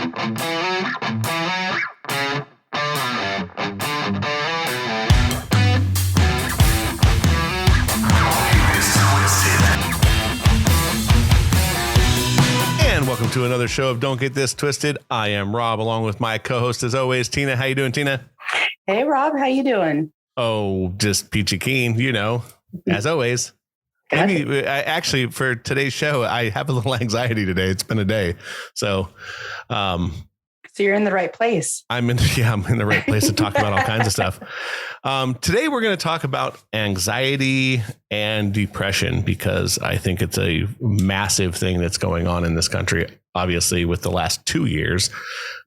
And welcome to another show of Don't Get This Twisted. I am Rob, along with my co-host, as always, Tina. How you doing, Tina? Hey, Rob. How you doing? Oh, just peachy keen, you know, as always. Maybe actually for today's show, I have a little anxiety today. It's been a day. So you're in the right place. I'm in the right place to talk about all kinds of stuff. Today, we're going to talk about anxiety and depression, because I think it's a massive thing that's going on in this country. Obviously, with the last 2 years,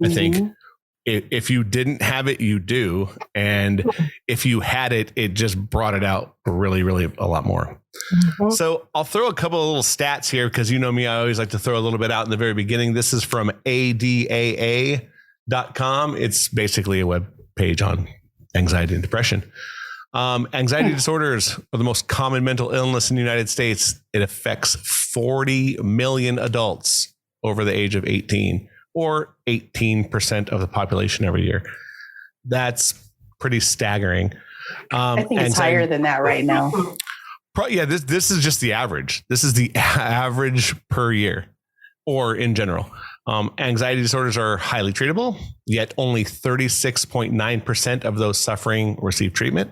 I think if you didn't have it, you do. And if you had it, it just brought it out really, really a lot more. So I'll throw a couple of little stats here, because you know me, I always like to throw a little bit out in the very beginning. This is from ADAA.com. It's basically a web page on anxiety and depression. Anxiety disorders are the most common mental illness in the United States. It affects 40 million adults over the age of 18, or 18% of the population every year. That's pretty staggering. I think it's higher than that right now. Yeah, this is just the average. This is the average per year, or in general. Anxiety disorders are highly treatable, yet only 36.9% of those suffering receive treatment.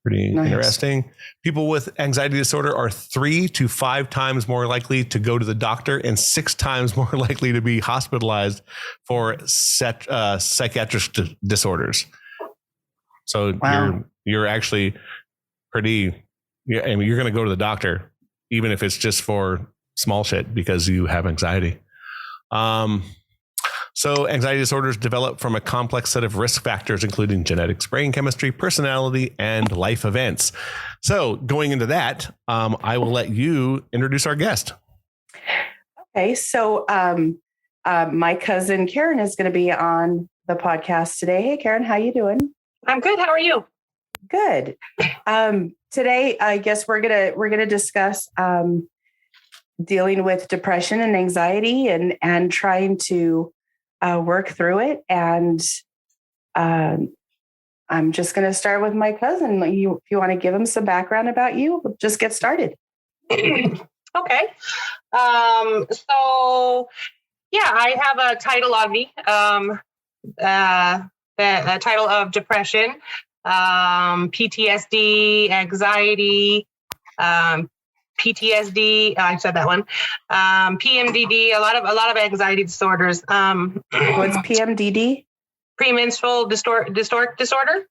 Pretty interesting. People with anxiety disorder are 3 to 5 times more likely to go to the doctor and 6 times more likely to be hospitalized for psychiatric disorders. So you're actually pretty. Yeah, I mean, you're going to go to the doctor, even if it's just for small shit, because you have anxiety. So anxiety disorders develop from a complex set of risk factors, including genetics, brain chemistry, personality, and life events. So going into that, I will let you introduce our guest. Okay. So my cousin Karen is going to be on the podcast today. Hey, Karen, how you doing? I'm good. How are you? Good. Today, I guess we're gonna discuss dealing with depression and anxiety and trying to work through it. And I'm just going to start with my cousin. If you want to give him some background about you, we'll just get started. Okay. So yeah, I have a title on me. The title of depression. PTSD, anxiety, PTSD. I said that one. PMDD. A lot of anxiety disorders. What's PMDD? Premenstrual disorder.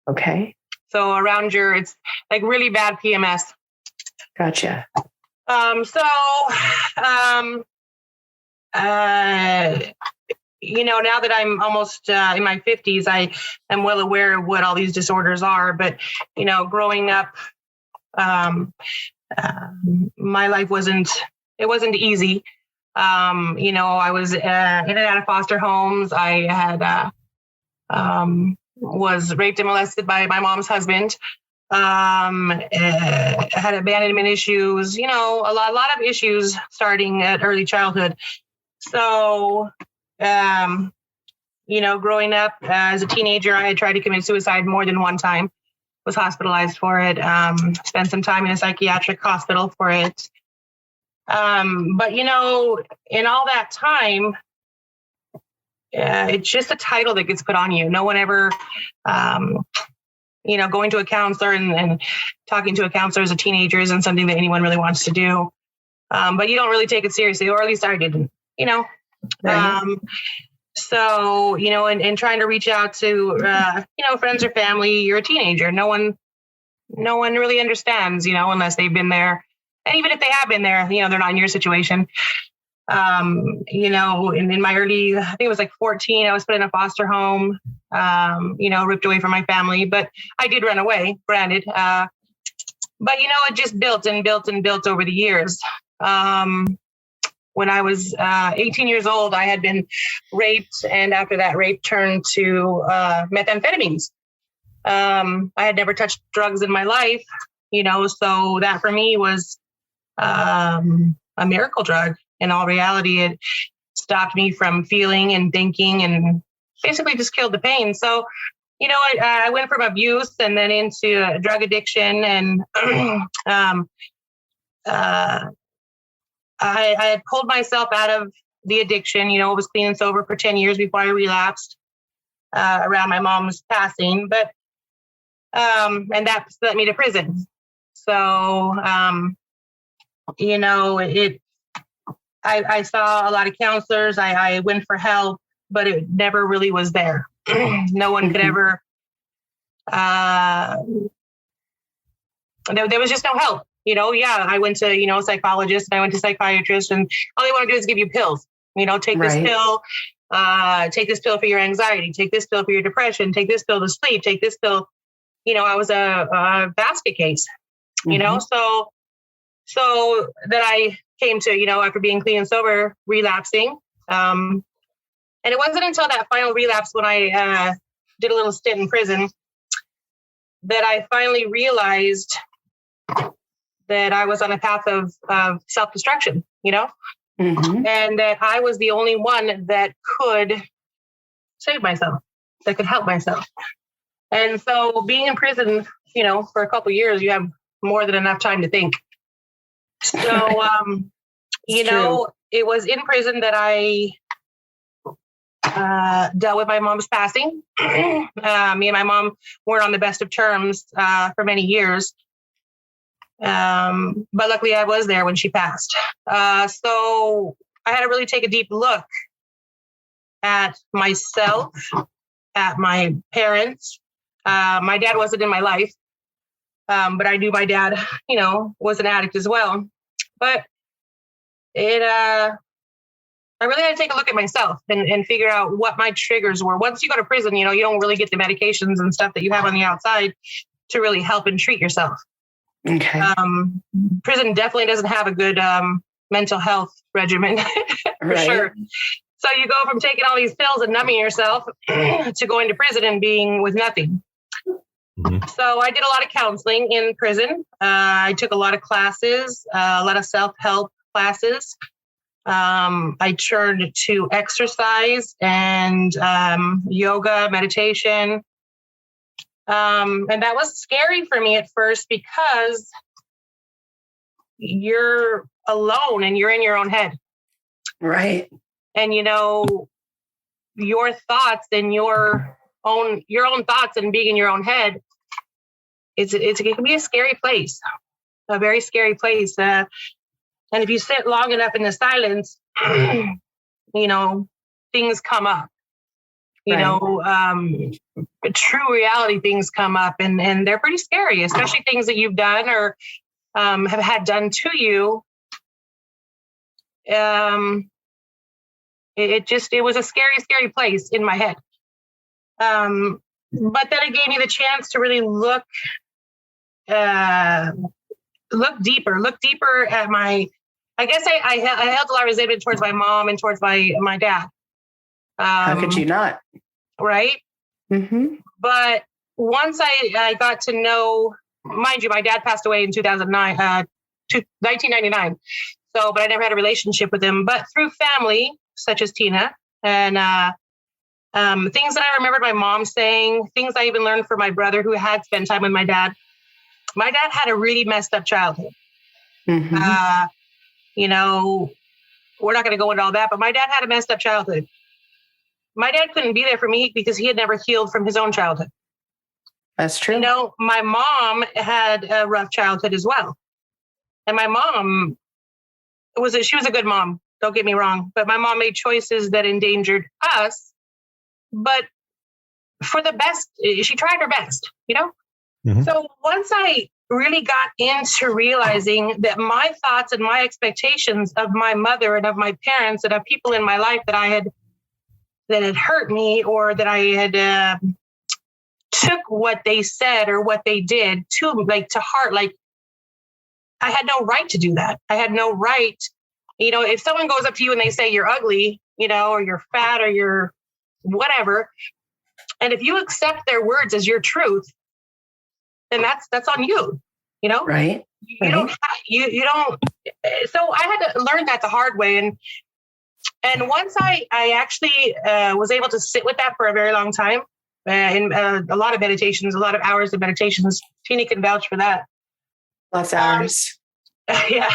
Okay. So around it's like really bad PMS. Gotcha. Now that I'm almost in my 50s, I am well aware of what all these disorders are. But, growing up, my life wasn't easy. I was in and out of foster homes. I had was raped and molested by my mom's husband. Had abandonment issues, a lot of issues starting at early childhood. So, growing up as a teenager, I had tried to commit suicide more than one time, was hospitalized for it, spent some time in a psychiatric hospital for it. But, in all that time, it's just a title that gets put on you. No one ever, going to a counselor and talking to a counselor as a teenager isn't something that anyone really wants to do. But you don't really take it seriously, or at least I didn't, Right. So, and trying to reach out to, friends or family, you're a teenager. No one really understands, unless they've been there. And even if they have been there, they're not in your situation. In my early, I think it was like 14, I was put in a foster home, ripped away from my family, but I did run away, granted. But, it just built and built and built over the years. When I was 18 years old, I had been raped, and after that rape turned to methamphetamines. I had never touched drugs in my life, so that for me was a miracle drug. In all reality, stopped me from feeling and thinking, and basically just killed the pain. So, I went from abuse and then into drug addiction, and I had pulled myself out of the addiction. I was clean and sober for 10 years before I relapsed around my mom's passing. But and that sent me to prison. So, I saw a lot of counselors. I went for help, but it never really was there. No one could ever, there was just no help. I went to, a psychologist, and I went to psychiatrist, and all they want to do is give you pills. Take this pill, take this pill for your anxiety, take this pill for your depression, take this pill to sleep, take this pill. I was a basket case, so that I came to, after being clean and sober, relapsing. And it wasn't until that final relapse, when I did a little stint in prison, that I finally realized that I was on a path of self-destruction, and that I was the only one that could save myself, that could help myself. And so being in prison, for a couple of years, you have more than enough time to think. So, it was in prison that I dealt with my mom's passing. Me and my mom weren't on the best of terms for many years. But luckily I was there when she passed. So I had to really take a deep look at myself, at my parents. My dad wasn't in my life, but I knew my dad, was an addict as well. But I really had to take a look at myself and figure out what my triggers were. Once you go to prison, you don't really get the medications and stuff that you have on the outside to really help and treat yourself. Okay. Prison definitely doesn't have a good mental health regimen, for sure. So you go from taking all these pills and numbing yourself to going to prison and being with nothing. Mm-hmm. So I did a lot of counseling in prison. I took a lot of classes, a lot of self-help classes. I turned to exercise and yoga, meditation. And that was scary for me at first, because you're alone and you're in your own head. Right. And, your thoughts and your own thoughts and being in your own head, it can be a scary place, a very scary place. And if you sit long enough in the silence, things come up. True reality things come up, and they're pretty scary, especially things that you've done or have had done to you. It was a scary, scary place in my head. But then it gave me the chance to really look deeper at my, I guess I held a lot of resentment towards my mom and towards my dad. How could you not? Right. Mm-hmm. But once I got to know, mind you, my dad passed away in 1999. So, but I never had a relationship with him, but through family, such as Tina, and things that I remembered my mom saying, things I even learned from my brother who had spent time with my dad. My dad had a really messed up childhood. Mm-hmm. We're not going to go into all that, but my dad had a messed up childhood. My dad couldn't be there for me because he had never healed from his own childhood. That's true. My mom had a rough childhood as well. And my mom she was a good mom. Don't get me wrong. But my mom made choices that endangered us. But for the best, she tried her best, Mm-hmm. So once I really got into realizing that my thoughts and my expectations of my mother and of my parents and of people in my life that had hurt me, or that I had took what they said or what they did to heart, I had no right to do that. I had no right. If someone goes up to you and they say you're ugly, or you're fat, or you're whatever, and if you accept their words as your truth, then that's on you, Right. You don't. So I had to learn that the hard way, And once I actually was able to sit with that for a very long time, in a lot of meditations, a lot of hours of meditations, Tina can vouch for that. Lots of hours. Yeah.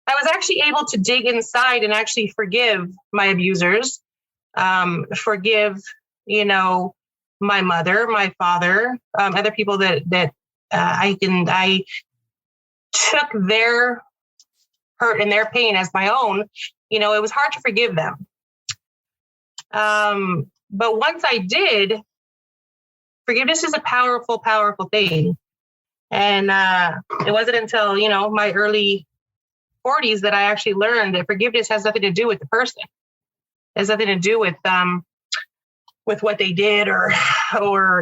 I was actually able to dig inside and actually forgive my abusers, forgive, my mother, my father, other people that I took their hurt and their pain as my own. It was hard to forgive them. But once I did, forgiveness is a powerful, powerful thing. And it wasn't until, my early 40s that I actually learned that forgiveness has nothing to do with the person. It has nothing to do with what they did or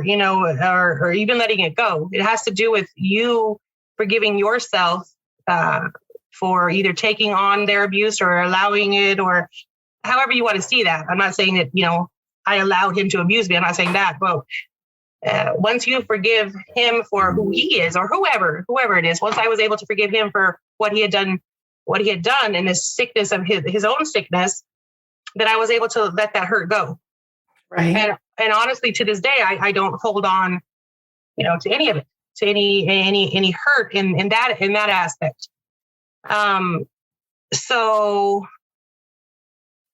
even letting it go. It has to do with you forgiving yourself for either taking on their abuse or allowing it, or however you want to see that. I'm not saying that, I allowed him to abuse me. I'm not saying that, but once you forgive him for who he is, or whoever it is, once I was able to forgive him for what he had done and the sickness of his own sickness, then I was able to let that hurt go. Right. And honestly, to this day, I don't hold on, to any of it, to any hurt in that aspect. So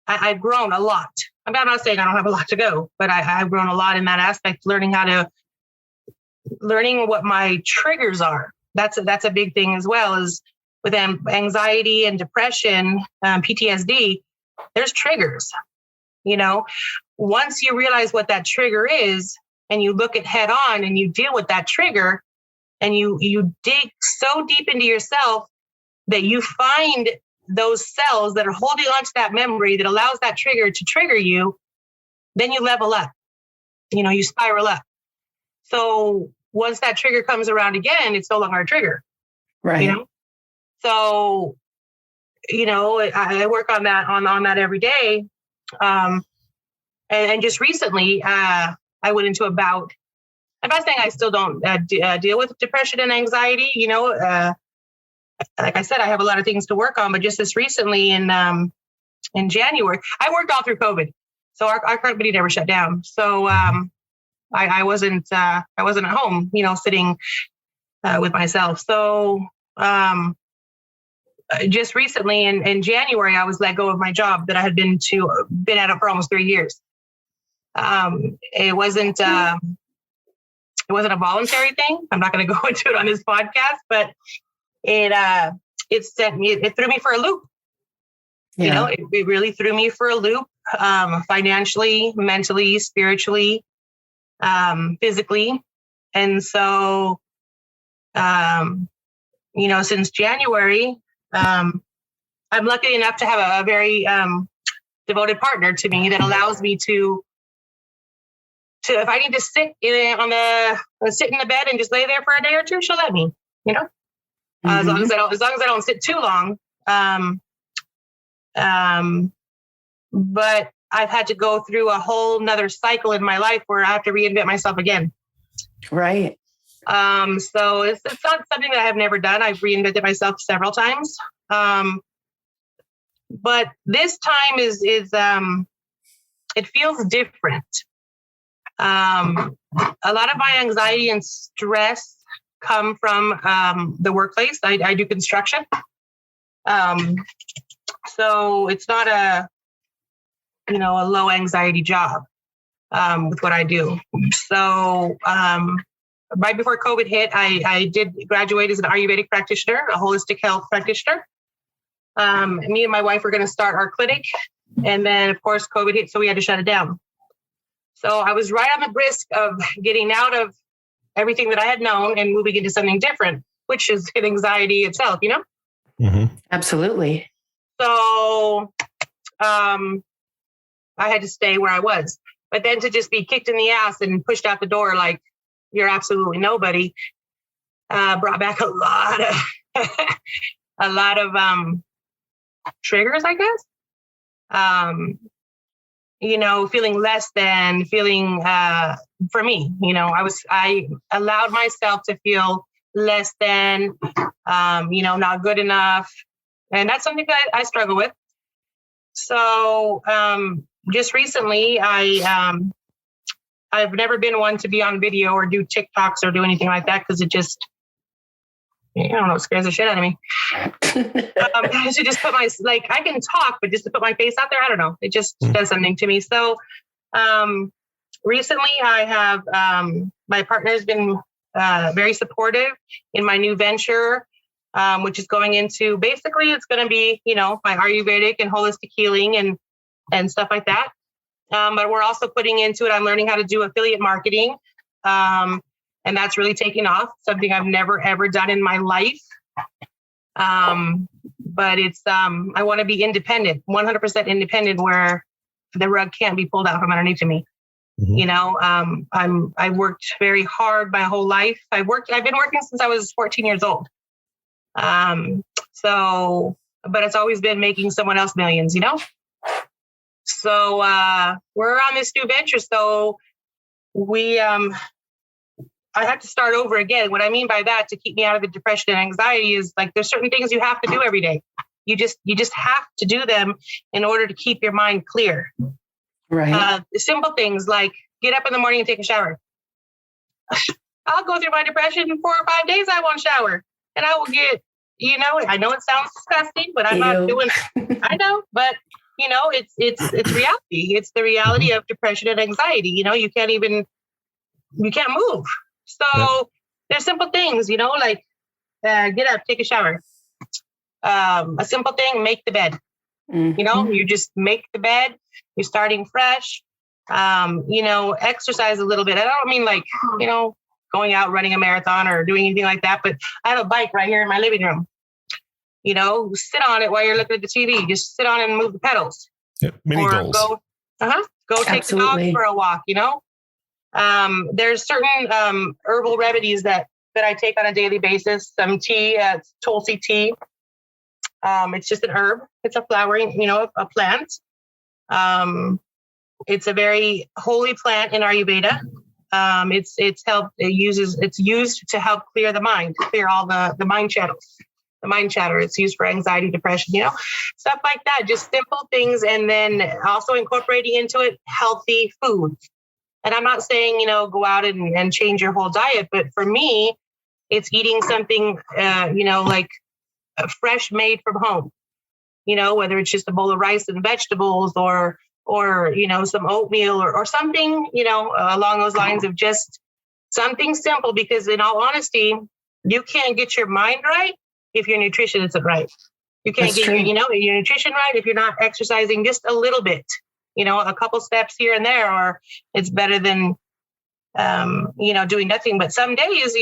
I've grown a lot. I'm not saying I don't have a lot to go, but I've grown a lot in that aspect, learning what my triggers are. That's a big thing as well, is with anxiety and depression, PTSD, there's triggers. Once you realize what that trigger is and you look it head on and you deal with that trigger and you dig so deep into yourself that you find those cells that are holding on to that memory that allows that trigger to trigger you, then you level up, you spiral up. So once that trigger comes around again, it's no longer a trigger. Right. So, I work on that every day. And just recently, I went into a bout. I'm not saying I still don't deal with depression and anxiety. Like I said, I have a lot of things to work on. But just this recently in January, I worked all through COVID, so our company never shut down. So I wasn't at home, sitting with myself. So just recently in January, I was let go of my job that I had been at it for almost 3 years. It wasn't a voluntary thing. I'm not going to go into it on this podcast, but it threw me for a loop. Yeah. It really threw me for a loop, financially, mentally, spiritually, physically. And so, since January, I'm lucky enough to have a very devoted partner to me that allows me to if I need to sit in the bed and just lay there for a day or two, she'll let me, as long as I don't sit too long. But I've had to go through a whole nother cycle in my life where I have to reinvent myself again. Right. So it's not something that I have never done. I've reinvented myself several times. But this time is it feels different. A lot of my anxiety and stress come from the workplace. I do construction. So it's not a low anxiety job with what I do. So right before COVID hit, I did graduate as an Ayurvedic practitioner, a holistic health practitioner. Me and my wife were going to start our clinic. And then, of course, COVID hit, so we had to shut it down. So I was right on the brisk of getting out of everything that I had known and moving into something different, which is anxiety itself, Mm-hmm. Absolutely. So I had to stay where I was. But then to just be kicked in the ass and pushed out the door like you're absolutely nobody brought back a lot of triggers, I guess. Feeling less than, feeling for me, I allowed myself to feel less than, not good enough. And that's something that I struggle with. So just recently, I've never been one to be on video or do TikToks or do anything like that because it just, I don't know, it scares the shit out of me. To just put I can talk, but just to put my face out there, I don't know. It just does something to me. So recently I have, my partner's been very supportive in my new venture, which is going into, basically it's going to be, my Ayurvedic and holistic healing and stuff like that. But we're also putting into it, I'm learning how to do affiliate marketing. And that's really taking off, something I've never, ever done in my life. But it's, I want to be independent, 100% independent, where the rug can't be pulled out from underneath of me. I worked very hard my whole life. I've been working since I was 14 years old. But it's always been making someone else millions, So, we're on this new venture. So I have to start over again. What I mean by that, to keep me out of the depression and anxiety, is there's certain things you have to do every day. You just have to do them in order to keep your mind clear. Right. Simple things like get up in the morning and take a shower. I'll go through my depression in 4 or 5 days. I won't shower, and I will get, I know it sounds disgusting, but I'm not doing. I know, but it's reality. It's the reality of depression and anxiety. You can't move. So there's simple things, like get up, take a shower. A simple thing, make the bed. You just make the bed. You're starting fresh. Exercise a little bit. I don't mean going out running a marathon or doing anything like that, but I have a bike right here in my living room. Sit on it while you're looking at the TV. Just sit on it and move the pedals. Yeah, mini goals. Go take the dog for a walk. There's certain herbal remedies that I take on a daily basis. Some tea, it's Tulsi tea. It's just an herb. It's a flowering, a plant. It's a very holy plant in Ayurveda. It's used to help clear the mind, clear all the mind channels. The mind chatter. It's used for anxiety, depression, stuff like that. Just simple things, and then also incorporating into it healthy foods. And I'm not saying, go out and change your whole diet, but for me, it's eating something, like fresh made from home, whether it's just a bowl of rice and vegetables or some oatmeal or something, along those lines of just something simple, because in all honesty, you can't get your mind right if your nutrition isn't right. You can't get your nutrition right if you're not exercising just a little bit. A couple steps here and there, or it's better than, doing nothing. But some days,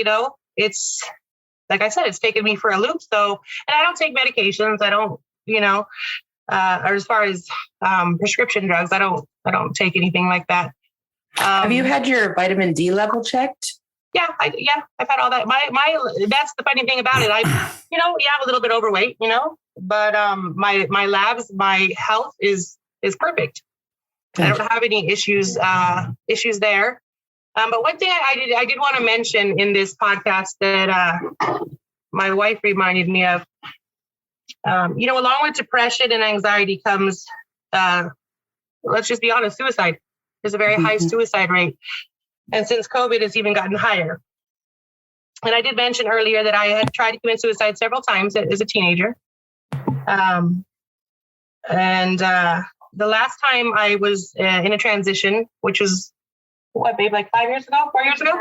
it's, like I said, it's taken me for a loop. So, and I don't take medications. I don't, or as far as prescription drugs, I don't take anything like that. Have you had your vitamin D level checked? Yeah, I've had all that. That's the funny thing about it. I'm a little bit overweight, but my labs, my health is perfect. I don't have any issues there. But one thing I did want to mention in this podcast that my wife reminded me of, along with depression and anxiety comes, let's just be honest, suicide. There's a very high suicide rate. And since COVID, it's even gotten higher. And I did mention earlier that I had tried to commit suicide several times as a teenager. The last time I was in a transition, which was, like 5 years ago, 4 years ago?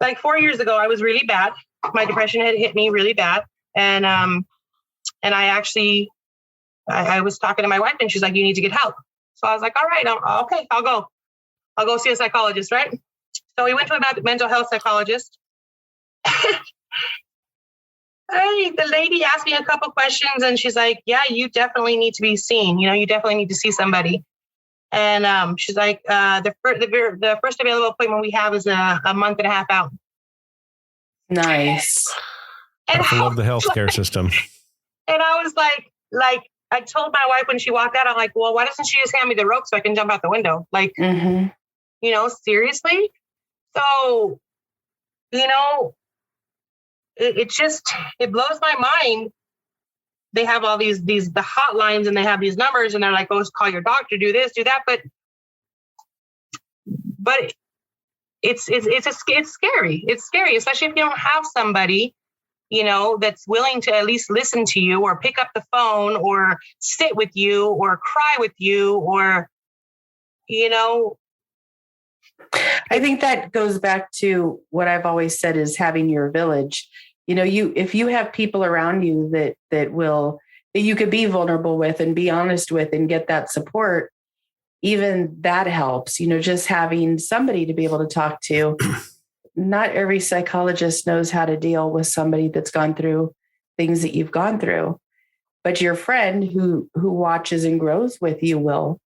Like 4 years ago, I was really bad. My depression had hit me really bad. And I actually, I was talking to my wife and she's like, you need to get help. So I was like, all right, okay, I'll go see a psychologist, right? So we went to a mental health psychologist. The lady asked me a couple questions and she's like, yeah, you definitely need to be seen. You definitely need to see somebody. And she's like, the first available appointment we have is a month and a half out. Nice. And I love the healthcare system. And I was like, I told my wife when she walked out, I'm like, well, why doesn't she just hand me the rope so I can jump out the window? Seriously? So, it blows my mind they have all the hotlines and they have these numbers and they're like, oh, call your doctor, do this, do that. But it's scary. It's scary, especially if you don't have somebody, that's willing to at least listen to you or pick up the phone or sit with you or cry with you or, I think that goes back to what I've always said is having your village. If you have people around you that you could be vulnerable with and be honest with and get that support, even that helps, just having somebody to be able to talk to. Not every psychologist knows how to deal with somebody that's gone through things that you've gone through, but your friend who watches and grows with you will.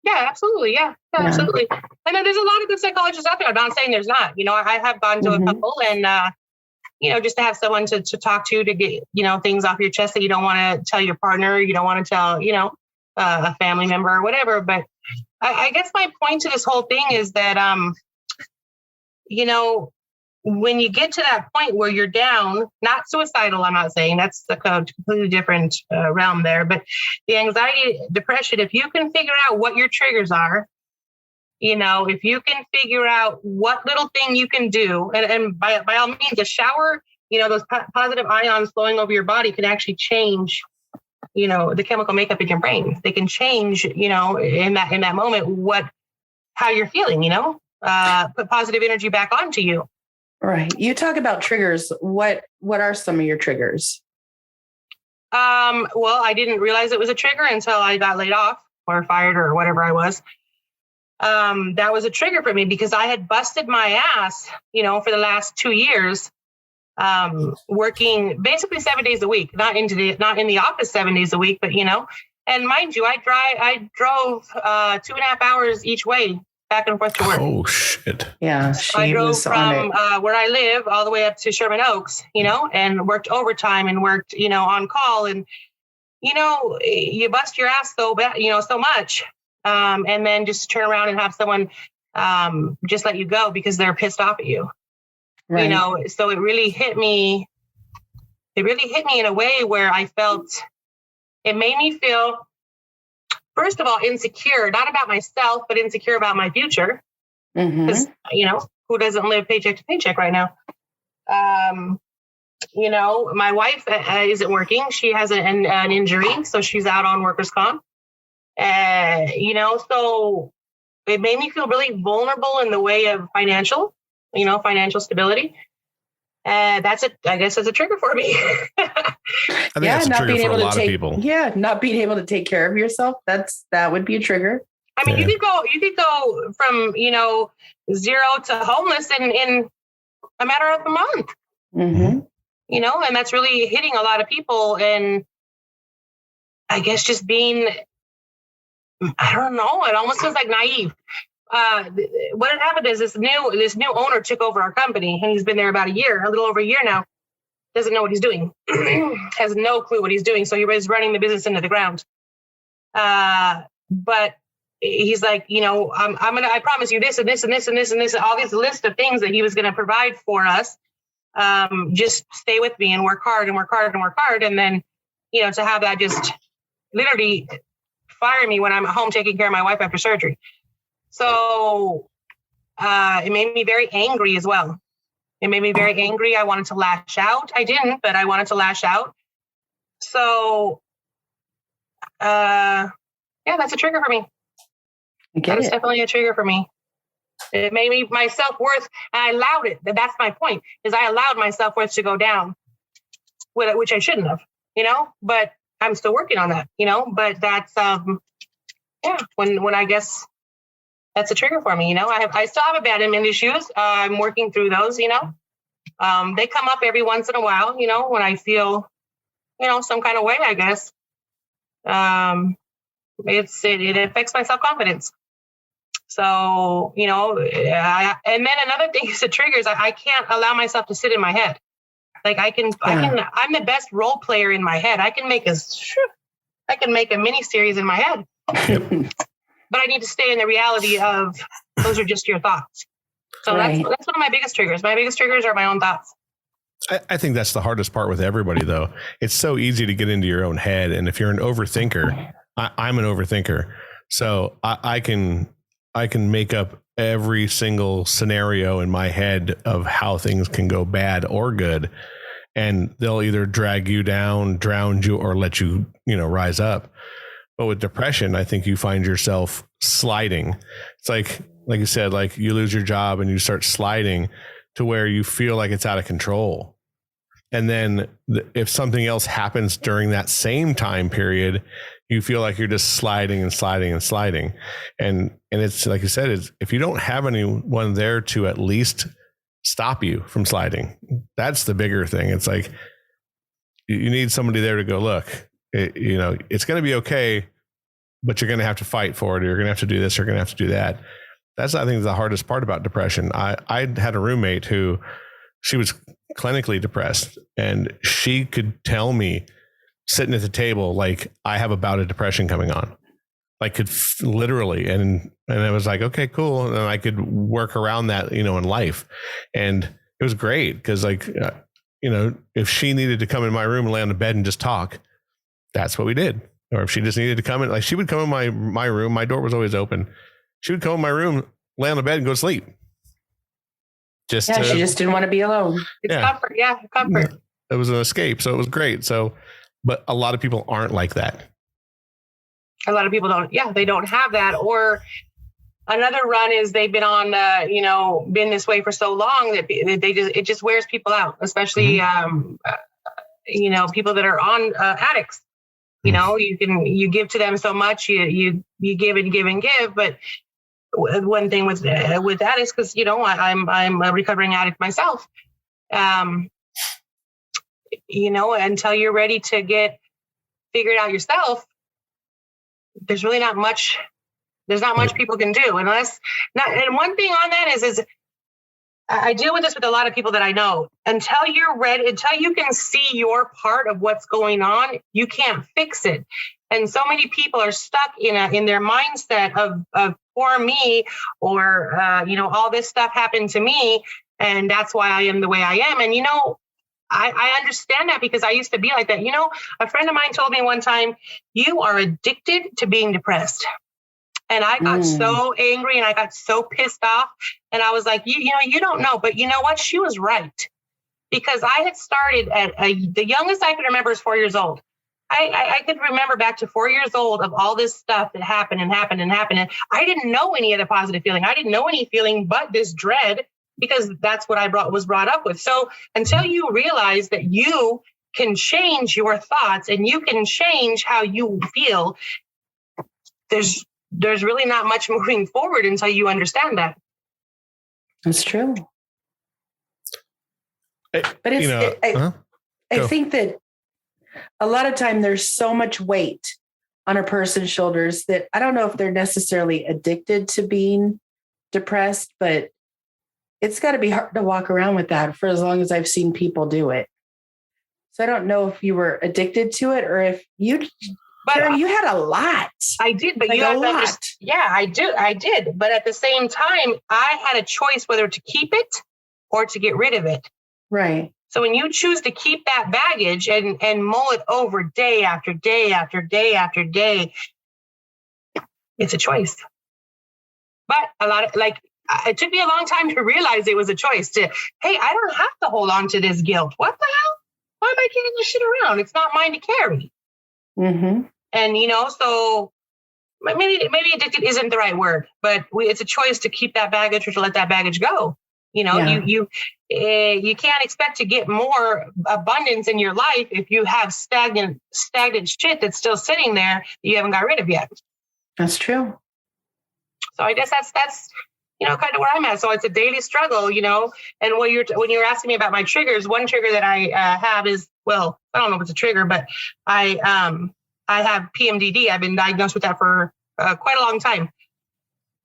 Yeah, absolutely. Yeah, absolutely. And then there's a lot of good psychologists out there. I'm not saying there's not. I have gone to a couple and, just to have someone to talk to get, things off your chest that you don't want to tell your partner, you don't want to tell, a family member or whatever. But I guess my point to this whole thing is that, when you get to that point where you're down, not suicidal, I'm not saying that's a completely different realm there, but the anxiety, depression, if you can figure out what your triggers are, if you can figure out what little thing you can do, and by all means, a shower, those positive ions flowing over your body can actually change, the chemical makeup in your brain. They can change, in that moment, how you're feeling, put positive energy back onto you. Right. You talk about triggers. What are some of your triggers? Well, I didn't realize it was a trigger until I got laid off or fired or whatever I was. That was a trigger for me because I had busted my ass, for the last 2 years, working basically 7 days a week, not in the office 7 days a week, but, and mind you, I drove 2.5 hours each way back and forth to work. Oh, shit. Yeah. I drove from where I live all the way up to Sherman Oaks, and worked overtime and worked, on call. And, you bust your ass so bad, so much. And then just turn around and have someone just let you go because they're pissed off at you. Right. So it really hit me. It really hit me in a way where I felt it made me feel, first of all, insecure, not about myself, but insecure about my future. Because, who doesn't live paycheck to paycheck right now? My wife isn't working. She has an injury, so she's out on workers' comp. So it made me feel really vulnerable in the way of financial stability. I guess that's a trigger for me. I think that's a trigger for a lot of people. Yeah, not being able to take care of yourself. That would be a trigger. I mean, you could go from, 0 to homeless in a matter of a month. Mm-hmm. And that's really hitting a lot of people. And I guess just being, I don't know, it almost feels like naive. What had happened is this new owner took over our company, and he's been there about a little over a year now. Doesn't know what he's doing, has no clue what he's doing. So he was running the business into the ground. But he's like, I promise you this and this and this and this and this, all these list of things that he was going to provide for us. Just stay with me and work hard and work hard and work hard. And then, to have that just literally fire me when I'm at home taking care of my wife after surgery. So it made me very angry as well. It made me very angry. I wanted to lash out. I didn't, but I wanted to lash out. So, that's a trigger for me. That's definitely a trigger for me. It made me my self-worth, and I allowed it. That's my point, is I allowed my self-worth to go down, which I shouldn't have, but I'm still working on that, but that's, when I guess that's a trigger for me, I still have abandonment issues. I'm working through those, they come up every once in a while, when I feel, some kind of way, I guess. It affects my self-confidence. So, and then another thing is the triggers. I can't allow myself to sit in my head. Like I'm the best role player in my head. I can make a mini series in my head, but I need to stay in the reality of those are just your thoughts. So that's one of my biggest triggers. My biggest triggers are my own thoughts. I think that's the hardest part with everybody, though. It's so easy to get into your own head. And if you're an overthinker, I'm an overthinker. So I can make up every single scenario in my head of how things can go bad or good. And they'll either drag you down, drown you, or let you, rise up. But with depression, I think you find yourself sliding. It's like you said, like you lose your job and you start sliding to where you feel like it's out of control. And then if something else happens during that same time period, you feel like you're just sliding and sliding and sliding. And it's like you said, if you don't have anyone there to at least stop you from sliding, that's the bigger thing. It's like you need somebody there to go, look, it's going to be okay, but you're going to have to fight for it. Or you're going to have to do this. You're going to have to do that. That's, I think, the hardest part about depression. I had a roommate who, she was clinically depressed, and she could tell me sitting at the table, like, I have a bout of depression coming on, like literally. And I was like, okay, cool. And I could work around that, in life. And it was great because if she needed to come in my room and lay on the bed and just talk, that's what we did. Or if she just needed to come in, like she would come in my room, my door was always open. She would come in my room, lay on the bed and go to sleep. She just didn't want to be alone. It's comfort. Yeah, comfort. It was an escape. So it was great. So, but a lot of people aren't like that. A lot of people don't. Yeah, they don't have that. Or another run is they've been on, been this way for so long that it just wears people out, especially, people that are on addicts. You give to them so much, you give and give and give. But one thing with addicts, because I'm a recovering addict myself. Until you're ready to get figured out yourself, there's really not much. There's not much people can do And one thing on that is I deal with this with a lot of people that I know. Until you're ready, until you can see your part of what's going on, you can't fix it. And so many people are stuck in their mindset of poor me, or all this stuff happened to me, and that's why I am the way I am. And I understand that because I used to be like that. A friend of mine told me one time, you are addicted to being depressed. And I got so angry and I got so pissed off. And I was like, you don't know. But you know what? She was right. Because I had started at the youngest I can remember is 4 years old. I could remember back to 4 years old of all this stuff that happened. And I didn't know any of the positive feeling. I didn't know any feeling but this dread, because that's what I was brought up with. So until you realize that you can change your thoughts and you can change how you feel, there's really not much moving forward until you understand that. That's true. But I think that a lot of time there's so much weight on a person's shoulders that I don't know if they're necessarily addicted to being depressed, but it's got to be hard to walk around with that for as long as I've seen people do it. So I don't know if you were addicted to it or if you... But Karen, you had a lot. I did, but you had a lot. Yeah, I did. But at the same time, I had a choice whether to keep it or to get rid of it. Right. So when you choose to keep that baggage and mull it over day after day after day after day, it's a choice. But it took me a long time to realize it was a choice hey, I don't have to hold on to this guilt. What the hell? Why am I carrying this shit around? It's not mine to carry. Mm-hmm. And, so maybe addicted isn't the right word, but it's a choice to keep that baggage or to let that baggage go. You can't expect to get more abundance in your life if you have stagnant shit that's still sitting there that you haven't got rid of yet. That's true. So I guess that's kind of where I'm at. So it's a daily struggle, and when you're asking me about my triggers, one trigger that I have is, well, I don't know if it's a trigger, but I have PMDD. I've been diagnosed with that for quite a long time.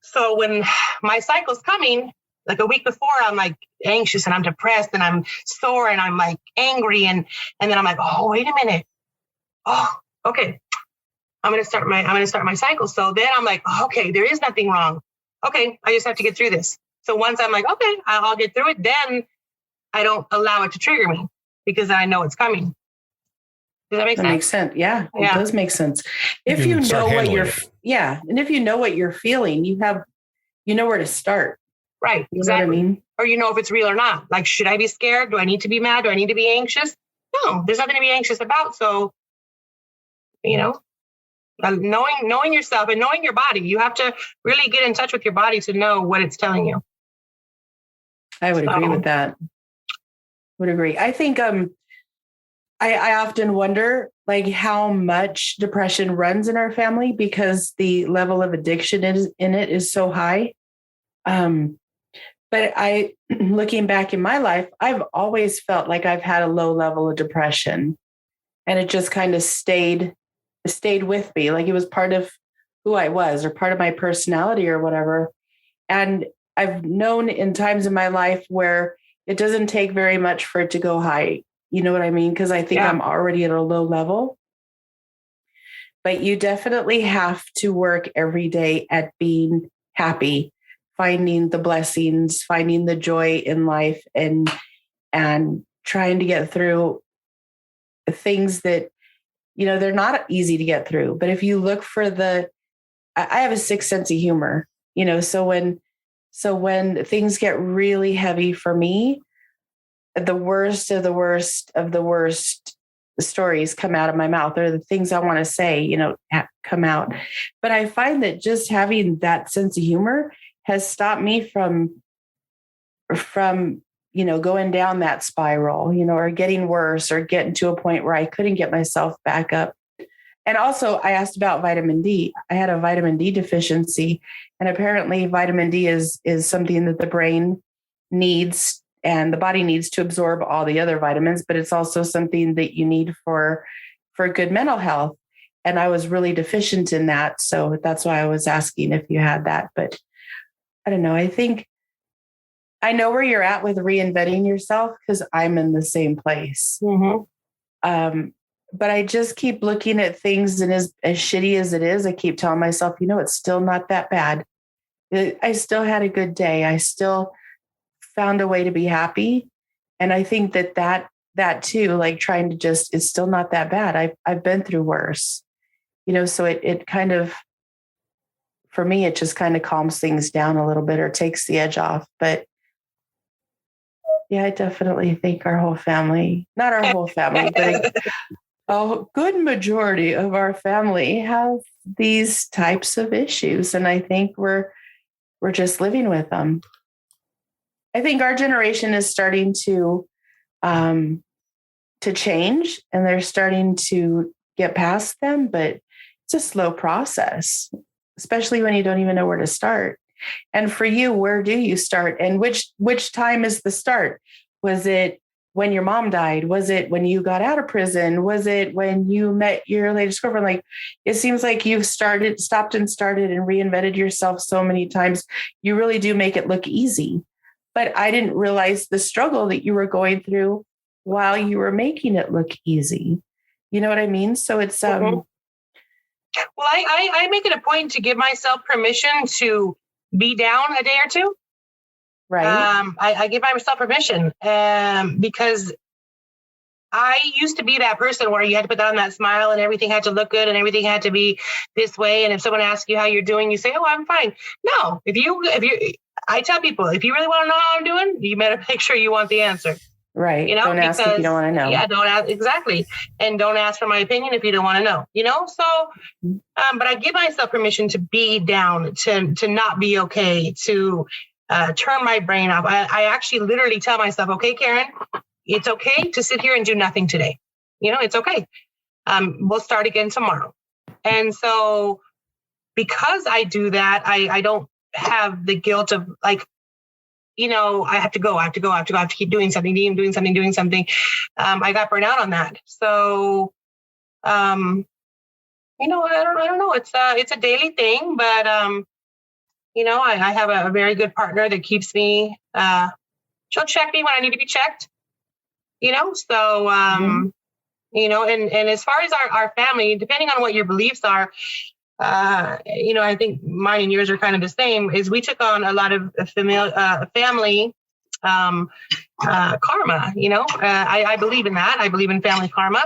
So when my cycle's coming, like a week before, I'm like anxious and I'm depressed and I'm sore and I'm like angry. And then I'm like, oh, wait a minute. Oh, okay. I'm going to start my cycle. So then I'm like, okay, there is nothing wrong. Okay. I just have to get through this. So once I'm like, okay, I'll get through it. Then I don't allow it to trigger me because I know it's coming. Does that make sense? That makes sense. Yeah, it does make sense. If you know what you're, and if you know what you're feeling, you know where to start. Right. You know what I mean? Or you know if it's real or not. Like, should I be scared? Do I need to be mad? Do I need to be anxious? No, there's nothing to be anxious about. So, knowing yourself and knowing your body, you have to really get in touch with your body to know what it's telling you. I would agree with that. Would agree. I think I often wonder like how much depression runs in our family because the level of addiction in it is so high. But looking back in my life, I've always felt like I've had a low level of depression, and it just kind of stayed with me. Like it was part of who I was or part of my personality or whatever. And I've known in times in my life where it doesn't take very much for it to go high. You know what I mean? Because I think I'm already at a low level. But you definitely have to work every day at being happy, finding the blessings, finding the joy in life, and trying to get through things that, they're not easy to get through. But if you look for I have a sixth sense of humor, so when things get really heavy for me, the worst of the worst of the worst stories come out of my mouth, or the things I want to say, come out. But I find that just having that sense of humor has stopped me from going down that spiral, or getting worse or getting to a point where I couldn't get myself back up. And also I asked about vitamin D. I had a vitamin D deficiency, and apparently vitamin D is something that the brain needs and the body needs to absorb all the other vitamins, but it's also something that you need for good mental health. And I was really deficient in that. So that's why I was asking if you had that, but I don't know. I think I know where you're at with reinventing yourself because I'm in the same place. Mm-hmm. But I just keep looking at things, and as shitty as it is, I keep telling myself, it's still not that bad. I still had a good day. I still found a way to be happy. And I think that too, like trying to it's still not that bad. I've been through worse, so it kind of, for me, it just kind of calms things down a little bit or takes the edge off. But yeah, I definitely think our whole family, not our whole family, but a good majority of our family have these types of issues. And I think we're just living with them. I think our generation is starting to change, and they're starting to get past them, but it's a slow process, especially when you don't even know where to start. And for you, where do you start? And which time is the start? Was it when your mom died? Was it when you got out of prison? Was it when you met your latest girlfriend? Like, it seems like you've stopped and started and reinvented yourself so many times. You really do make it look easy. But I didn't realize the struggle that you were going through while you were making it look easy. You know what I mean? So it's Well, I make it a point to give myself permission to be down a day or two. Right. I give myself permission because I used to be that person where you had to put on that smile and everything had to look good and everything had to be this way. And if someone asks you how you're doing, you say, "Oh, I'm fine." No, I tell people, if you really want to know how I'm doing, you better make sure you want the answer. Right. Don't ask if you don't want to know. Yeah, don't ask. Exactly. And don't ask for my opinion if you don't want to know, So, but I give myself permission to be down, to not be okay, to turn my brain off. I actually literally tell myself, "Okay, Karen, it's okay to sit here and do nothing today. It's okay. We'll start again tomorrow." And so because I do that, I don't have the guilt of like, I have to go. I have to keep doing something. I got burnt out on that. So, I don't know. It's a daily thing, but, I have a very good partner that keeps me, she'll check me when I need to be checked, so, and as far as our family, depending on what your beliefs are, I think mine and yours are kind of the same, is we took on a lot of family karma. I believe in that. I believe in family karma.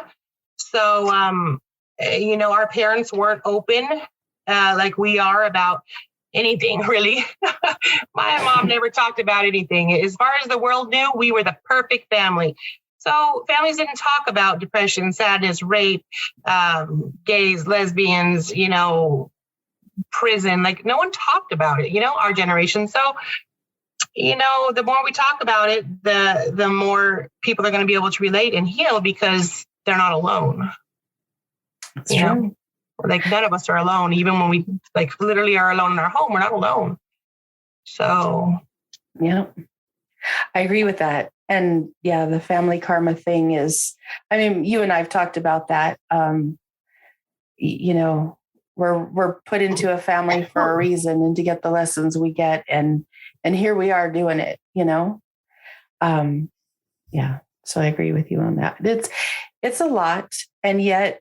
So, our parents weren't open like we are about anything, really. My mom never talked about anything. As far as the world knew, we were the perfect family. So families didn't talk about depression, sadness, rape, gays, lesbians, prison. Like no one talked about it, our generation. So, the more we talk about it, the more people are going to be able to relate and heal because they're not alone. That's true. Like none of us are alone. Even when we like literally are alone in our home, we're not alone. So, yeah, I agree with that. And yeah, the family karma thing is, you and I've talked about that. We're put into a family for a reason and to get the lessons we get. And here we are doing it, yeah. So I agree with you on that. It's a lot. And yet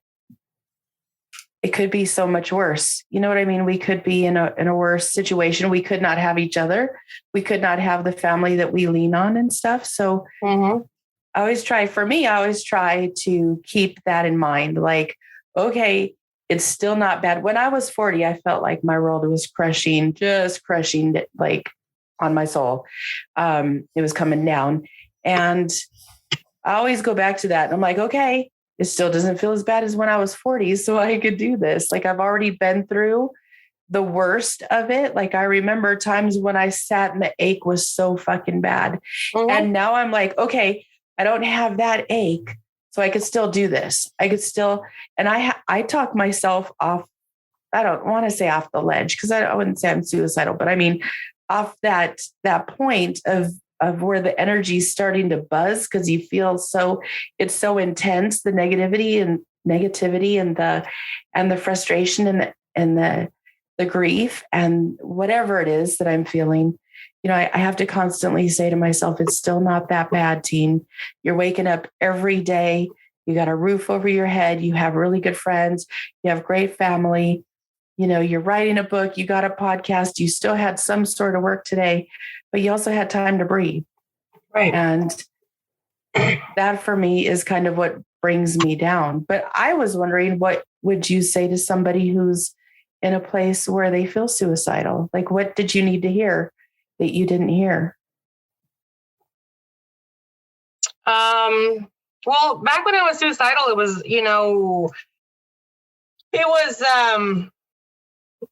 it could be so much worse. You know what I mean? We could be in a worse situation. We could not have each other. We could not have the family that we lean on and stuff. So I always try to keep that in mind. Like, okay, it's still not bad. When I was 40, I felt like my world was just crushing like on my soul. It was coming down. And I always go back to that. And I'm like, okay, it still doesn't feel as bad as when I was 40. So I could do this. Like I've already been through the worst of it. Like I remember times when I sat and the ache was so fucking bad. And now I'm like, okay, I don't have that ache. So I could still do this. I could still, and I talk myself off. I don't want to say off the ledge because I wouldn't say I'm suicidal, but I mean, off that point of where the energy is starting to buzz because you feel it's so intense, the negativity and the frustration and the grief and whatever it is that I'm feeling. I have to constantly say to myself, it's still not that bad, teen. You're waking up every day. You got a roof over your head. You have really good friends. You have great family. You're writing a book. You got a podcast. You still had some sort of work today, but you also had time to breathe. Right. And that for me is kind of what brings me down. But I was wondering, what would you say to somebody who's in a place where they feel suicidal? Like, what did you need to hear that you didn't hear? Well, back when I was suicidal, it was,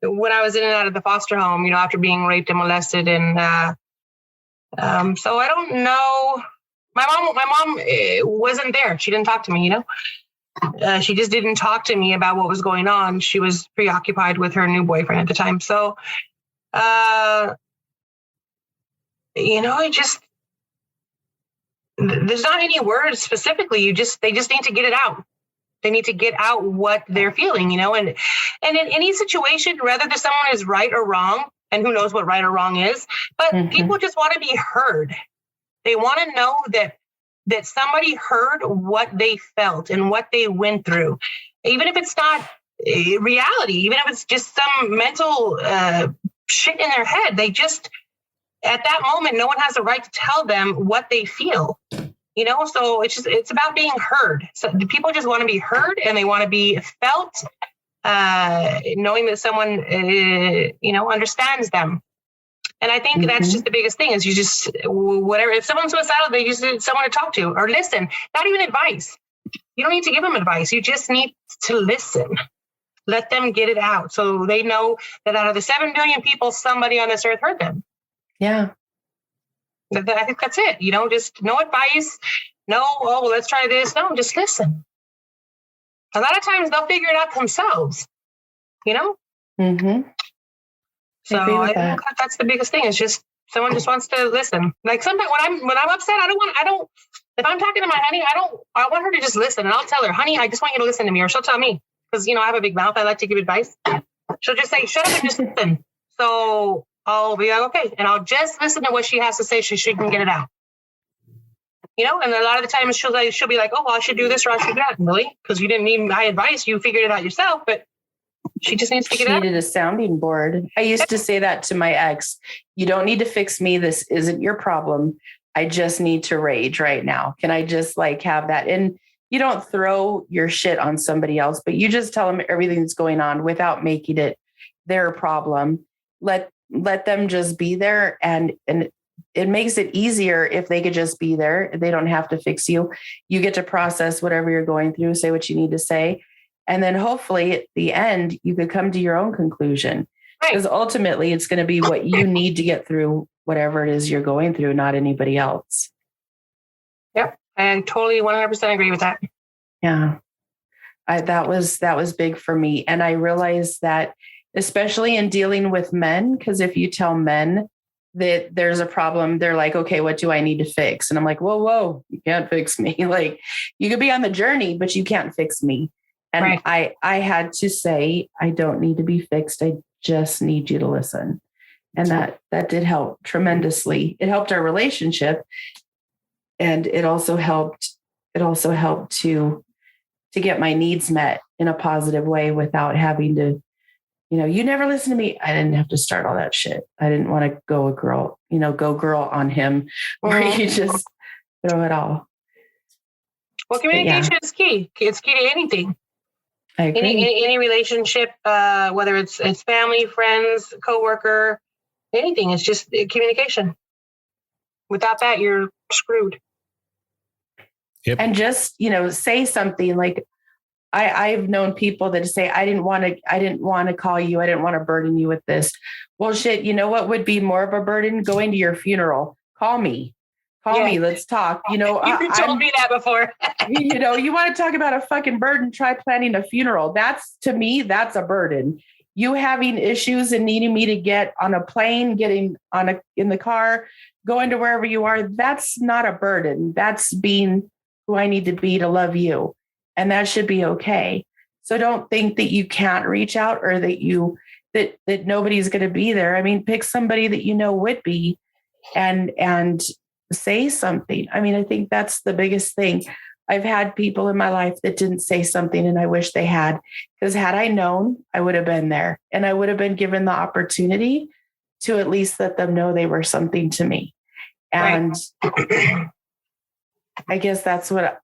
when I was in and out of the foster home, after being raped and molested. And so I don't know. My mom wasn't there. She didn't talk to me, she just didn't talk to me about what was going on. She was preoccupied with her new boyfriend at the time. So, there's not any words specifically. They just need to get it out. They need to get out what they're feeling, and in any situation, whether someone is right or wrong, and who knows what right or wrong is, but people just want to be heard. They want to know that somebody heard what they felt and what they went through, even if it's not reality, even if it's just some mental shit in their head. They just, at that moment, no one has the right to tell them what they feel. So it's about being heard. So the people just want to be heard and they want to be felt, knowing that someone, understands them. And I think that's just the biggest thing is you just, whatever, if someone's suicidal, they just need someone to talk to or listen, not even advice. You don't need to give them advice. You just need to listen. Let them get it out. So they know that out of the 7 billion people, somebody on this earth heard them. Yeah. I think that's it. Just no advice. No, let's try this. No, just listen. A lot of times they'll figure it out themselves, So I think that's the biggest thing is just someone just wants to listen. Like sometimes when I'm upset, if I'm talking to my honey, I want her to just listen and I'll tell her, honey, I just want you to listen to me, or she'll tell me because, I have a big mouth. I like to give advice. She'll just say, shut up and just listen. So I'll be like, okay. And I'll just listen to what she has to say so she can get it out. And a lot of the times she'll be like, oh, well, I should do this or I should do that. Really? Because you didn't need my advice. You figured it out yourself, but she just needs to get it out. She needed a sounding board. I used to say that to my ex. You don't need to fix me. This isn't your problem. I just need to rage right now. Can I just like have that? And you don't throw your shit on somebody else, but you just tell them everything that's going on without making it their problem. Let them just be there. And it makes it easier if they could just be there. They don't have to fix you. You get to process whatever you're going through, say what you need to say. And then hopefully at the end, you could come to your own conclusion. Because ultimately it's going to be what you need to get through whatever it is you're going through, not anybody else. Yep. I totally 100% agree with that. Yeah. That was big for me. And I realized that, especially in dealing with men, because if you tell men that there's a problem, they're like, okay, what do I need to fix? And I'm like, whoa, you can't fix me. Like, you could be on the journey, but you can't fix me. And I had to say, I don't need to be fixed. I just need you to listen. And that did help tremendously. It helped our relationship. And it also helped to get my needs met in a positive way without having to, you never listen to me. I didn't have to start all that shit. I didn't want to go girl on him, where you just throw it all. Well, communication is key. It's key to anything. I agree. Any relationship, whether it's family, friends, coworker, anything. It's just communication. Without that, you're screwed. Yep. And just, say something like, I've known people that say, I didn't want to call you. I didn't want to burden you with this. Well, shit, you know what would be more of a burden? Going to your funeral. Call me. Let's talk. You told me that before. You want to talk about a fucking burden, try planning a funeral. To me, that's a burden. You having issues and needing me to get on a plane, getting in the car, going to wherever you are, that's not a burden. That's being who I need to be to love you. And that should be okay. So don't think that you can't reach out or that nobody's going to be there. I mean, pick somebody that would be and say something. I mean, I think that's the biggest thing. I've had people in my life that didn't say something, and I wish they had, because had I known, I would have been there, and I would have been given the opportunity to at least let them know they were something to me. And I guess that's what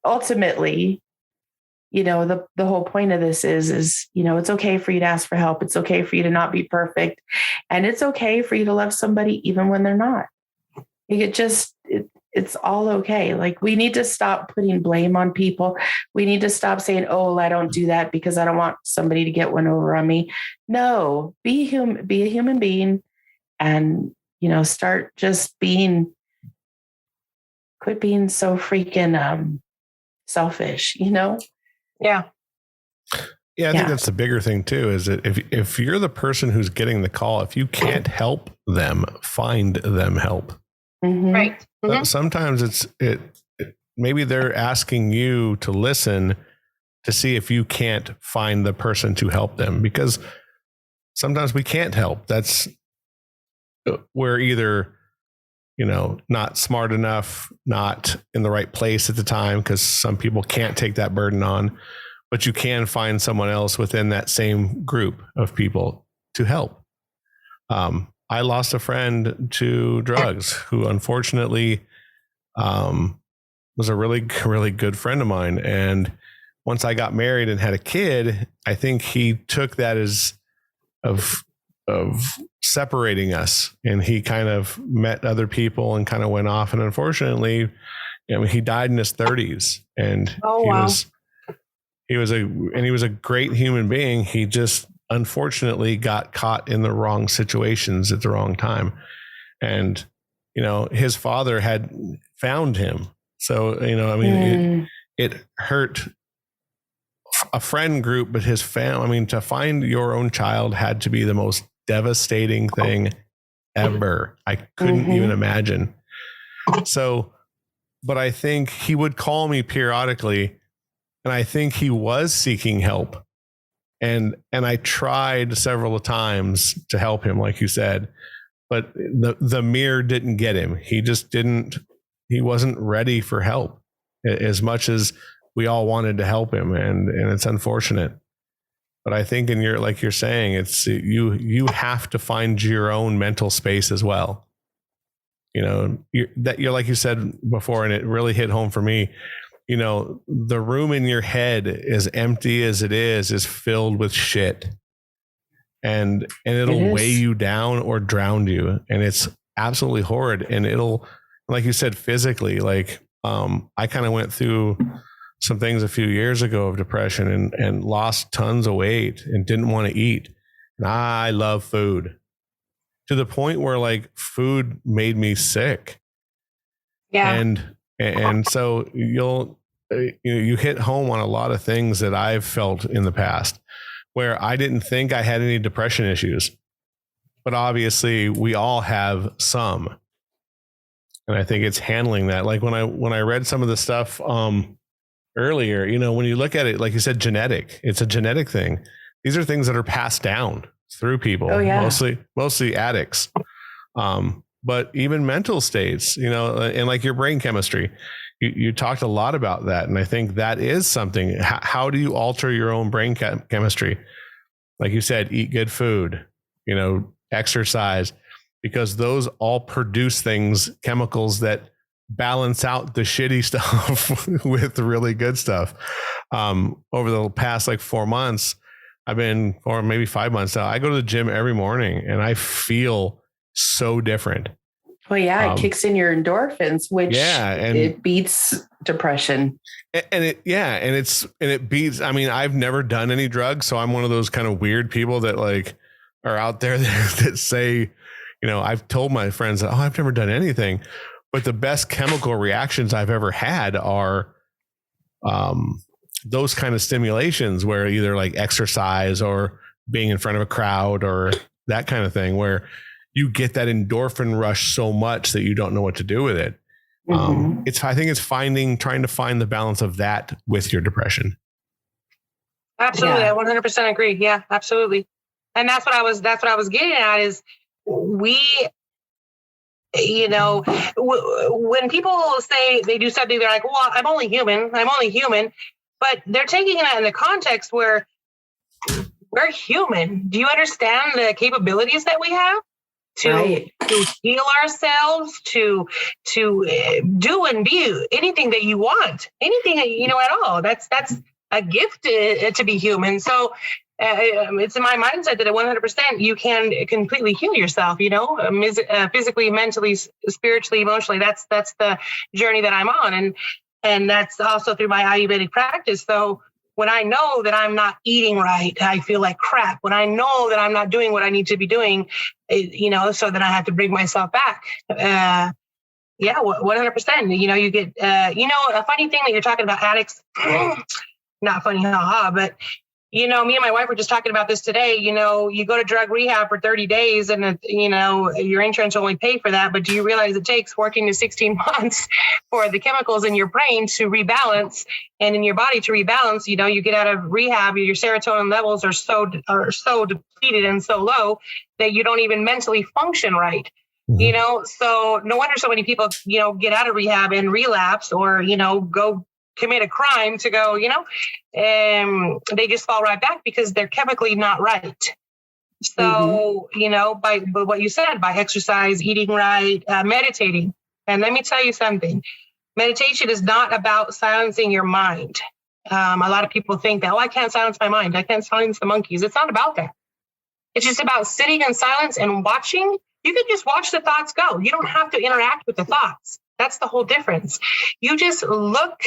ultimately, the whole point of this is, it's okay for you to ask for help. It's okay for you to not be perfect. And it's okay for you to love somebody even when they're not. It's all okay. Like, we need to stop putting blame on people. We need to stop saying, oh, well, I don't do that because I don't want somebody to get one over on me. No, be a human being and, start just quit being so freaking selfish, Yeah. Yeah, I think that's the bigger thing too, is that if you're the person who's getting the call, if you can't help them, find them help. Mm-hmm. Right. Mm-hmm. Sometimes maybe they're asking you to listen to see if you can't find the person to help them, because sometimes we can't help. We're either, not smart enough, not in the right place at the time, because some people can't take that burden on, but you can find someone else within that same group of people to help. I lost a friend to drugs who unfortunately was a really, really good friend of mine. And once I got married and had a kid, I think he took that as of separating us, and he kind of met other people and kind of went off. And unfortunately, he died in his 30s, and he was a great human being. He just unfortunately got caught in the wrong situations at the wrong time. And, his father had found him. So, it hurt a friend group, but his family, to find your own child had to be the most devastating thing ever. I couldn't even imagine. So, but I think he would call me periodically, and I think he was seeking help. And I tried several times to help him, like you said, but the mirror didn't get him. He wasn't ready for help as much as we all wanted to help him. And it's unfortunate, but I think like you're saying, it's you have to find your own mental space as well. you're like you said before, and it really hit home for me. The room in your head, as empty as it is filled with shit, and it'll weigh you down or drown you, and it's absolutely horrid. And it'll, like you said, physically, like I kind of went through some things a few years ago of depression and lost tons of weight and didn't want to eat. And I love food to the point where like food made me sick. Yeah. And so you hit home on a lot of things that I've felt in the past where I didn't think I had any depression issues, but obviously we all have some. And I think it's handling that. Like when I read some of the stuff earlier, when you look at it, like you said, it's a genetic thing. These are things that are passed down through people, mostly addicts. But even mental states, and like your brain chemistry, you talked a lot about that. And I think that is something. How do you alter your own brain chemistry? Like you said, eat good food, exercise, because those all produce chemicals that balance out the shitty stuff with the really good stuff. Over the past like 4 months, or maybe 5 months now, I go to the gym every morning and I feel so different. Well, yeah, it kicks in your endorphins, which it beats depression. And it beats, I've never done any drugs. So I'm one of those kind of weird people that like are out there that say, I've told my friends that, I've never done anything, but the best chemical reactions I've ever had are, those kind of stimulations where either like exercise or being in front of a crowd or that kind of thing, where you get that endorphin rush so much that you don't know what to do with it. I think it's trying to find the balance of that with your depression. Absolutely. I 100% agree. Yeah, absolutely. And that's what I was getting at is when people say they do something, they're like, well, I'm only human, but they're taking that in the context where we're human. Do you understand the capabilities that we have to heal ourselves, to do and be anything that you want, anything, at all. That's a gift to be human. So it's in my mindset that at 100% you can completely heal yourself, physically, mentally, spiritually, emotionally. That's the journey that I'm on. And that's also through my Ayurvedic practice. So when I know that I'm not eating right, I feel like crap. When I know that I'm not doing what I need to be doing, so then I have to bring myself back. 100%. You get, a funny thing that you're talking about addicts, not funny, but me and my wife were just talking about this today. You go to drug rehab for 30 days and, your insurance will only pay for that. But do you realize it takes 14 to 16 months for the chemicals in your brain to rebalance and in your body to rebalance? You get out of rehab, your serotonin levels are so depleted and so low that you don't even mentally function right. So no wonder so many people, get out of rehab and relapse or, go commit a crime to go, they just fall right back because they're chemically not right. So, by what you said, by exercise, eating right, meditating. And let me tell you something, meditation is not about silencing your mind. A lot of people think that, I can't silence my mind. I can't silence the monkeys. It's not about that. It's just about sitting in silence and watching. You can just watch the thoughts go. You don't have to interact with the thoughts. That's the whole difference. You just look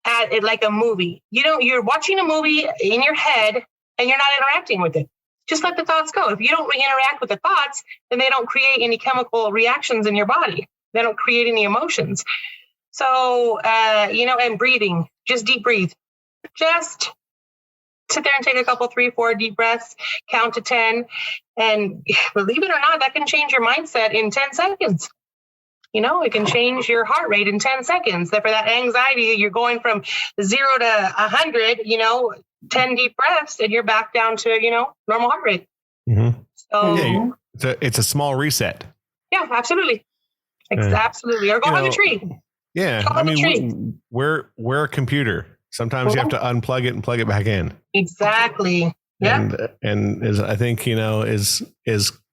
at it like a movie. You're watching a movie in your head and you're not interacting with it. Just let the thoughts go. If you don't interact with the thoughts, then they don't create any chemical reactions in your body. They don't create any emotions. So, and breathing, just deep breathe. Just sit there and take a couple, 3, 4 deep breaths, count to 10. And believe it or not, that can change your mindset in 10 seconds. It can change your heart rate in 10 seconds. That for that anxiety, you're going from 0 to 100, 10 deep breaths, and you're back down to, normal heart rate. Mm-hmm. So it's a small reset. Yeah, absolutely. Absolutely. Or go hug a tree. Yeah. We're a computer. Sometimes you have to unplug it and plug it back in. Exactly. Yeah. And as I think, is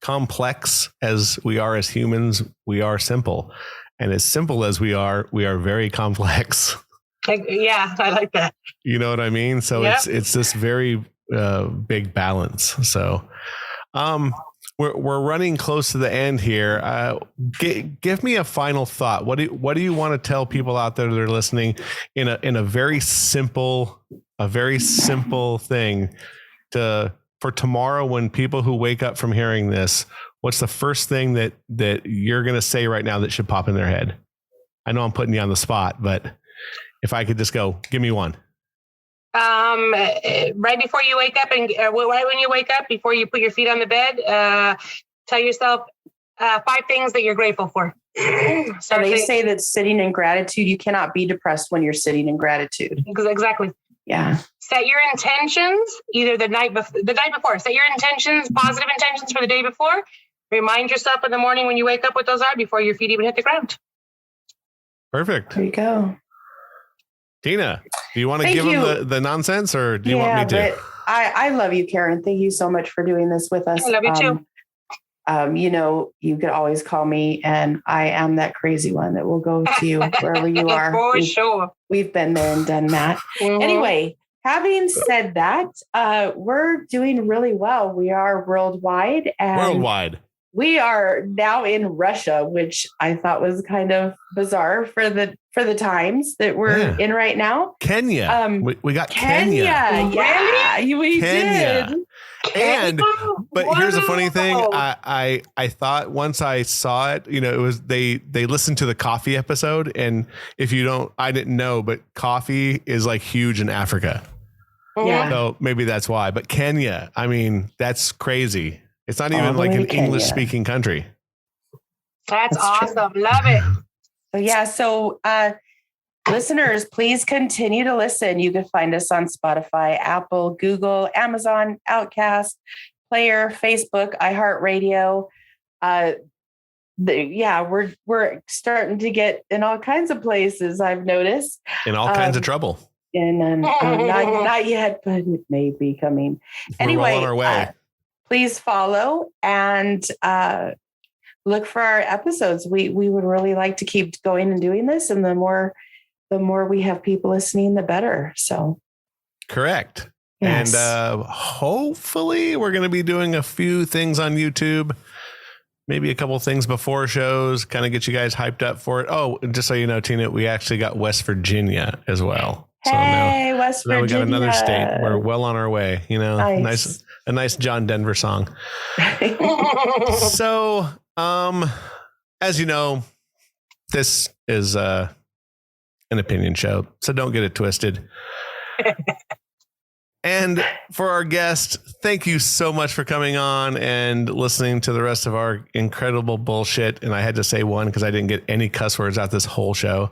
complex as we are as humans, we are simple. And as simple as we are very complex. Yeah, I like that. You know what I mean? So Yep. it's this very big balance. So we're running close to the end here. Give me a final thought. What do you want to tell people out there that are listening in a very simple thing for tomorrow when people who wake up from hearing this, what's the first thing that you're going to say right now that should pop in their head? I know I'm putting you on the spot, but if I could just go, give me one. Right before you wake up and right when you wake up, before you put your feet on the bed, tell yourself 5 things that you're grateful for. So they say that sitting in gratitude, you cannot be depressed when you're sitting in gratitude. Exactly. Yeah. Set your intentions either the night before. Set your intentions, positive intentions for the day before. Remind yourself in the morning when you wake up what those are before your feet even hit the ground. Perfect. There you go. Tina, do you want to give them the nonsense or do you want me to? I love you, Karen. Thank you so much for doing this with us. I love you too. You could always call me and I am that crazy one that will go to you wherever you are. For sure. We've been there and done that. Mm-hmm. Anyway, having said that, we're doing really well. We are worldwide. We are now in Russia, which I thought was kind of bizarre for the times that we're in right now. Kenya. We got Kenya. Yeah, we did. But here's the funny thing. I thought once I saw it, it was they listened to the coffee episode, and I didn't know, but coffee is like huge in Africa. Yeah. So maybe that's why. But Kenya, I mean, that's crazy. It's not even like an English speaking country. That's awesome. True. Love it. So listeners, please continue to listen. You can find us on Spotify, Apple, Google, Amazon, Outcast, Player, Facebook, iHeartRadio. We're starting to get in all kinds of places, I've noticed. In all kinds of trouble. And not yet, but it may be coming. Anyway, we're on our way. Please follow and look for our episodes. We would really like to keep going and doing this. And the more we have people listening, the better. So correct. Yes. And hopefully we're going to be doing a few things on YouTube, maybe a couple of things before shows, kind of get you guys hyped up for it. Oh, just so you know, Tina, we actually got West Virginia as well. Hey, West Virginia. Now we got another state. We're well on our way. Nice. A nice John Denver song. So, as you know, this is an opinion show, so don't get it twisted. And for our guest, thank you so much for coming on and listening to the rest of our incredible bullshit. And I had to say one because I didn't get any cuss words out this whole show.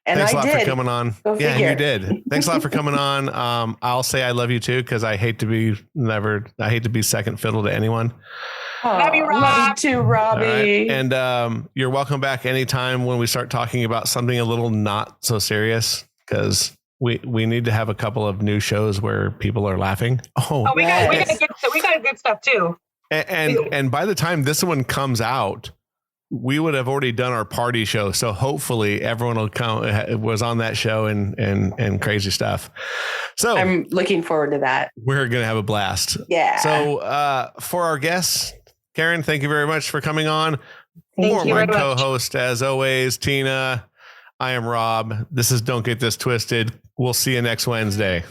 And thanks a lot for coming on. Yeah, you did. Thanks a lot for coming on. I'll say I love you too, because I hate to be second fiddle to anyone. Love you, Rob. Love you too, Robbie. Right. And you're welcome back anytime when we start talking about something a little not so serious, because we need to have a couple of new shows where people are laughing. We got good stuff too. And by the time this one comes out, we would have already done our party show. So hopefully everyone will come was on that show and crazy stuff. So I'm looking forward to that. We're going to have a blast. Yeah. So for our guests, Karen, thank you very much for coming on. Thank you my very much. co-host, as always, Tina, I am Rob. This is Don't Get This Twisted. We'll see you next Wednesday.